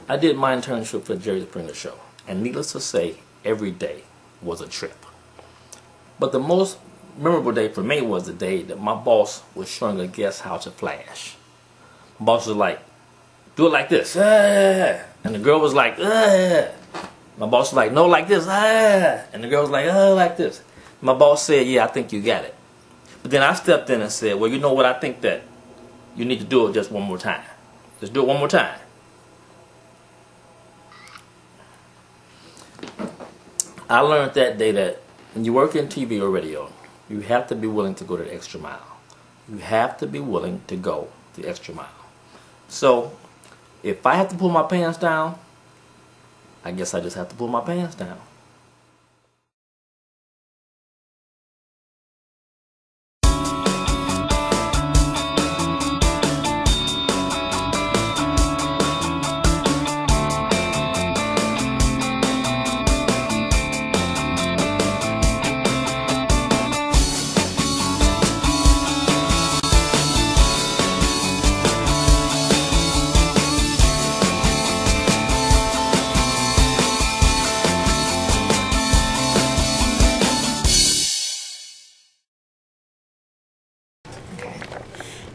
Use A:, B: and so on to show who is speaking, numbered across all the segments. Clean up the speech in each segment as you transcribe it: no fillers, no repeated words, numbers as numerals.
A: I did my internship for the Jerry Springer Show, and needless to say, every day was a trip. But the most memorable day for me was the day that my boss was showing a guest how to flash. My boss was like, do it like this, ah. And the girl was like, ah. My boss was like, no, like this, ah. And the girl was like, oh, like this. My boss said, yeah, I think you got it. But then I stepped in and said, well, you know what, I think that you need to do it just one more time. Just do it one more time. I learned that day that when you work in TV or radio, you have to be willing to go the extra mile. You have to be willing to go the extra mile. So, if I have to pull my pants down, I guess I just have to pull my pants down.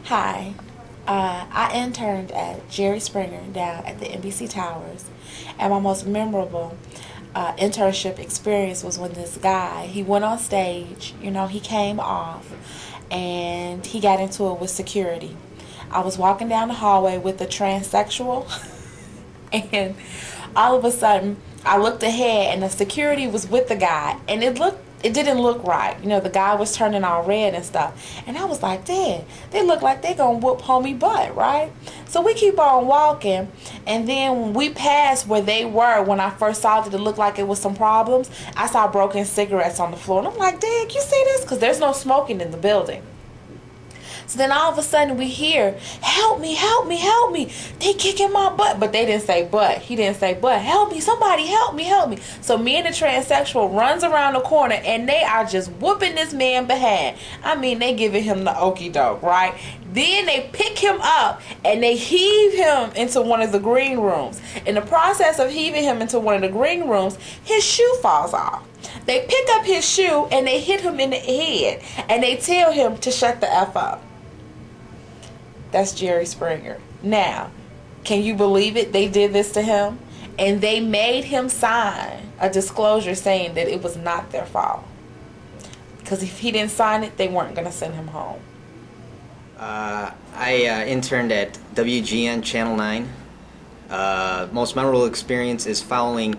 B: Hi, I interned at Jerry Springer down at the NBC Towers, and my most memorable internship experience was when this guy, he went on stage, he came off, and he got into it with security. I was walking down the hallway with a transsexual, and all of a sudden, I looked ahead, and the security was with the guy, and it didn't look right. The guy was turning all red and stuff. And I was like, Dad, they look like they gonna whoop homie butt, right? So we keep on walking, and then when we passed where they were, when I first saw that it looked like it was some problems, I saw broken cigarettes on the floor. And I'm like, Dad, you see this? Because there's no smoking in the building. So then all of a sudden we hear, help me, help me, help me. They kicking my butt. But they didn't say butt. He didn't say butt. Help me, somebody help me, help me. So me and the transsexual runs around the corner, and they are just whooping this man behind. I mean, they giving him the okie doke, right? Then they pick him up and they heave him into one of the green rooms. In the process of heaving him into one of the green rooms, his shoe falls off. They pick up his shoe and they hit him in the head, and they tell him to shut the F up. That's Jerry Springer. Now, can you believe it? They did this to him, and they made him sign a disclosure saying that it was not their fault. Because if he didn't sign it, they weren't going to send him home.
C: I interned at WGN Channel 9. Most memorable experience is following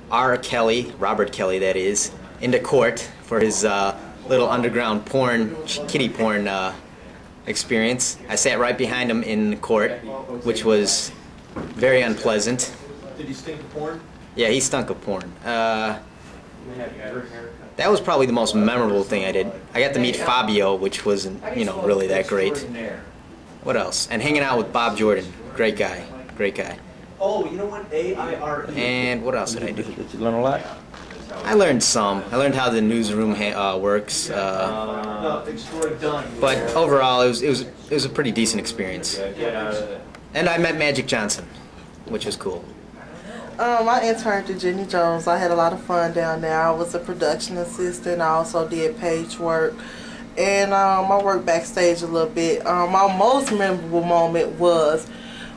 C: R. Kelly, Robert Kelly that is, into court for his little underground porn, kiddie porn experience. I sat right behind him in court, which was very unpleasant.
D: Did he stink of porn?
C: Yeah, he stunk of porn. That was probably the most memorable thing I did. I got to meet Fabio, which wasn't, really that great. What else? And hanging out with Bob Jordan. Great guy. Great guy.
D: Oh, you know what? AIRE.
C: And what else did I do?
A: Did you learn a lot?
C: I learned some. I learned how the newsroom works. But overall, it was a pretty decent experience. And I met Magic Johnson, which was cool.
E: I interned at Jenny Jones. I had a lot of fun down there. I was a production assistant. I also did page work. And I worked backstage a little bit. My most memorable moment was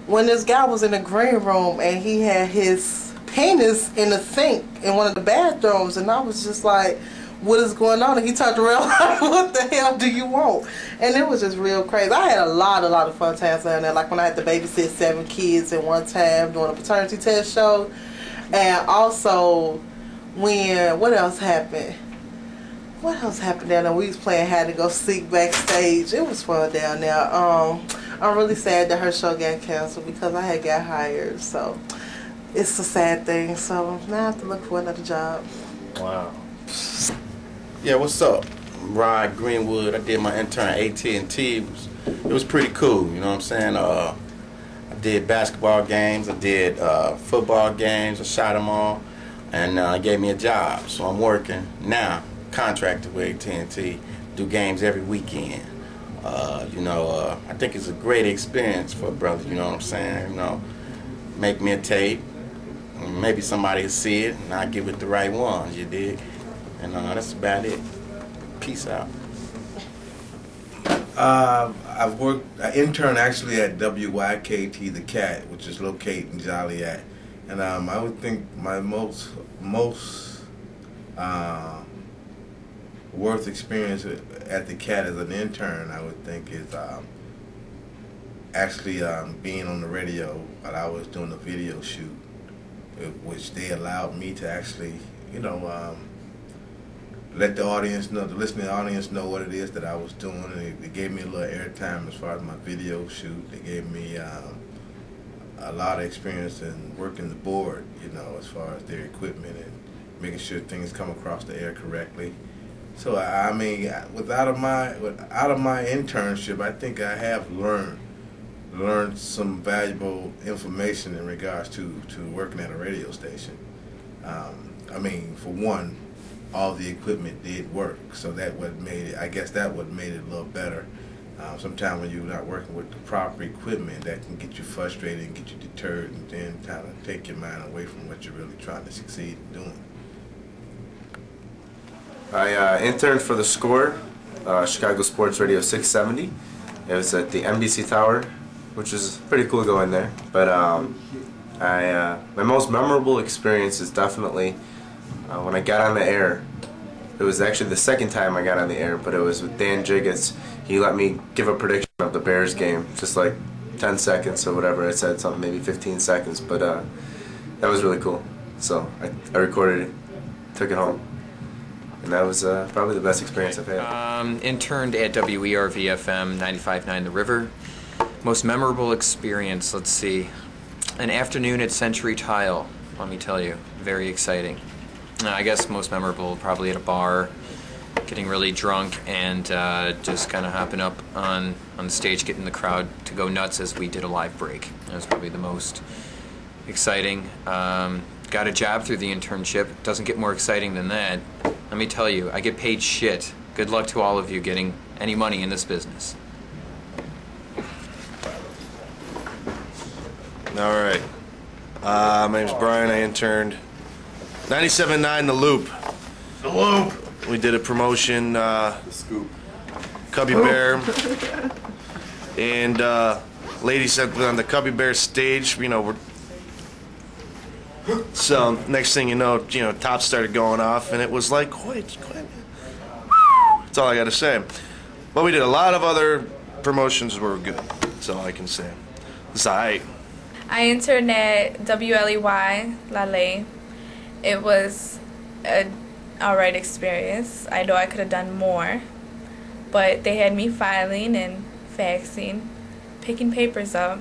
E: when this guy was in the green room and he had his penis in the sink in one of the bathrooms, and I was just like, what is going on? And he turned around like, what the hell do you want? And it was just real crazy. I had a lot of fun times down there, like when I had to babysit 7 kids at one time doing a paternity test show. And also when, what else happened down there? We was playing hide and go seek backstage. It was fun down there. I'm really sad that her show got canceled because I had got hired, so it's a sad thing. So now I have to look for another job.
A: Wow.
F: Yeah, what's up? I'm Rod Greenwood. I did my intern at AT&T. It was pretty cool, you know what I'm saying? I did basketball games, I did football games, I shot them all, and it gave me a job. So I'm working now, contracted with AT&T, do games every weekend. I think it's a great experience for brothers, you know what I'm saying? make me a tape. Maybe somebody will see it, and I'll give it the right ones, you dig? And that's about it. Peace out.
G: I interned actually at WYKT The Cat, which is located in Joliet. And I would think my most worth experience at the Cat as an intern, I would think, is actually being on the radio while I was doing a video shoot, which they allowed me to actually, let the audience know, the listening audience know what it is that I was doing. And they gave me a little airtime as far as my video shoot. They gave me a lot of experience in working the board, as far as their equipment and making sure things come across the air correctly. So I mean, out of my internship, I think I have learned some valuable information in regards to working at a radio station. I mean, for one, all the equipment did work, so that what made it. I guess that what made it a little better. Sometimes when you're not working with the proper equipment, that can get you frustrated and get you deterred, and then kind of take your mind away from what you're really trying to succeed in doing.
H: I interned for The Score, Chicago Sports Radio 670. It was at the NBC Tower, which is pretty cool going there. But my most memorable experience is definitely when I got on the air. It was actually the second time I got on the air, but it was with Dan Jiggets. He let me give a prediction of the Bears game, just like 10 seconds or whatever. I said something, maybe 15 seconds, but that was really cool. So I recorded it, took it home, and that was probably the best experience I've had.
I: Interned at WERV-FM 95.9 The River. Most memorable experience, let's see. An afternoon at Century Tile, let me tell you. Very exciting. I guess most memorable probably at a bar, getting really drunk and just kind of hopping up on the stage, getting the crowd to go nuts as we did a live break. That was probably the most exciting. Got a job through the internship. Doesn't get more exciting than that. Let me tell you, I get paid shit. Good luck to all of you getting any money in this business.
J: All right. My name's Brian. I interned 97.9 The Loop. The Loop. We did a promotion. The Scoop. Cubby Bear. And ladies said on the Cubby Bear stage, we're. So next thing you know, tops started going off, and it was like, quite. That's all I got to say. But we did a lot of other promotions were good. That's all I can say. It's all right.
K: I interned at WLEY, LaLaye. It was an alright experience. I know I could have done more, but they had me filing and faxing, picking papers up.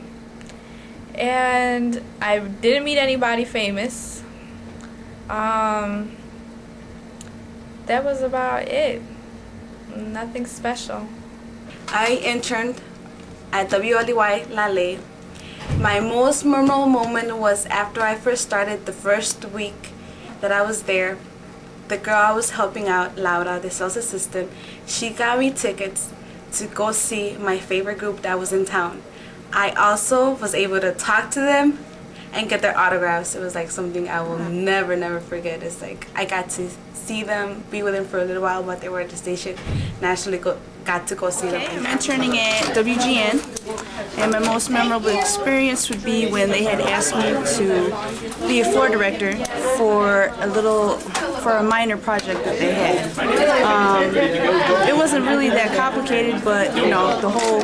K: And I didn't meet anybody famous. That was about it. Nothing special.
L: I interned at WLEY LaLaye. My most memorable moment was after I first started, the first week that I was there. The girl I was helping out, Laura, the sales assistant, she got me tickets to go see my favorite group that was in town. I also was able to talk to them and get their autographs. It was like something I will never forget. It's like I got to see them, be with them for a little while, but they were at the station, and actually got to go see them.
M: I'm interning at WGN, and my most memorable experience would be when they had asked me to be a floor director for a minor project that they had. It wasn't really that complicated, but the whole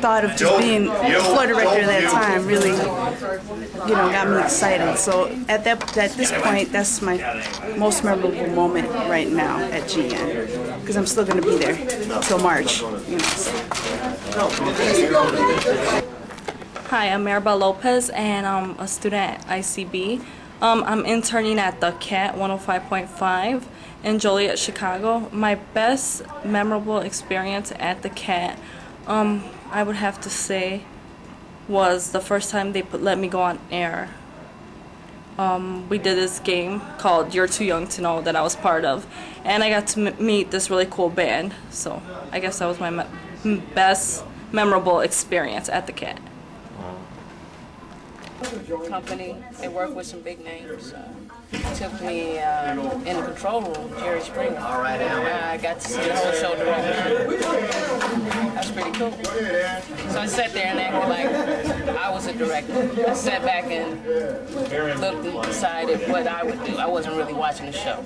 M: thought of just being floor director at that time really, got me excited. So at this point, that's my most memorable moment right now at GN, because I'm still going to be there until March.
N: Hi, I'm Maribel Lopez, and I'm a student at ICB. I'm interning at the CAT 105.5 in Joliet, Chicago. My best memorable experience at the CAT, I would have to say, was the first time they let me go on air. We did this game called You're Too Young to Know that I was part of, and I got to meet this really cool band. So I guess that was my best memorable experience at the CAT.
O: company. They work with some big names. Took me in the control room, Jerry Springer. All right, I got to see the whole show director. That's pretty cool. So I sat there and acted like I was a director. I sat back and looked and decided what I would do. I wasn't really watching the show.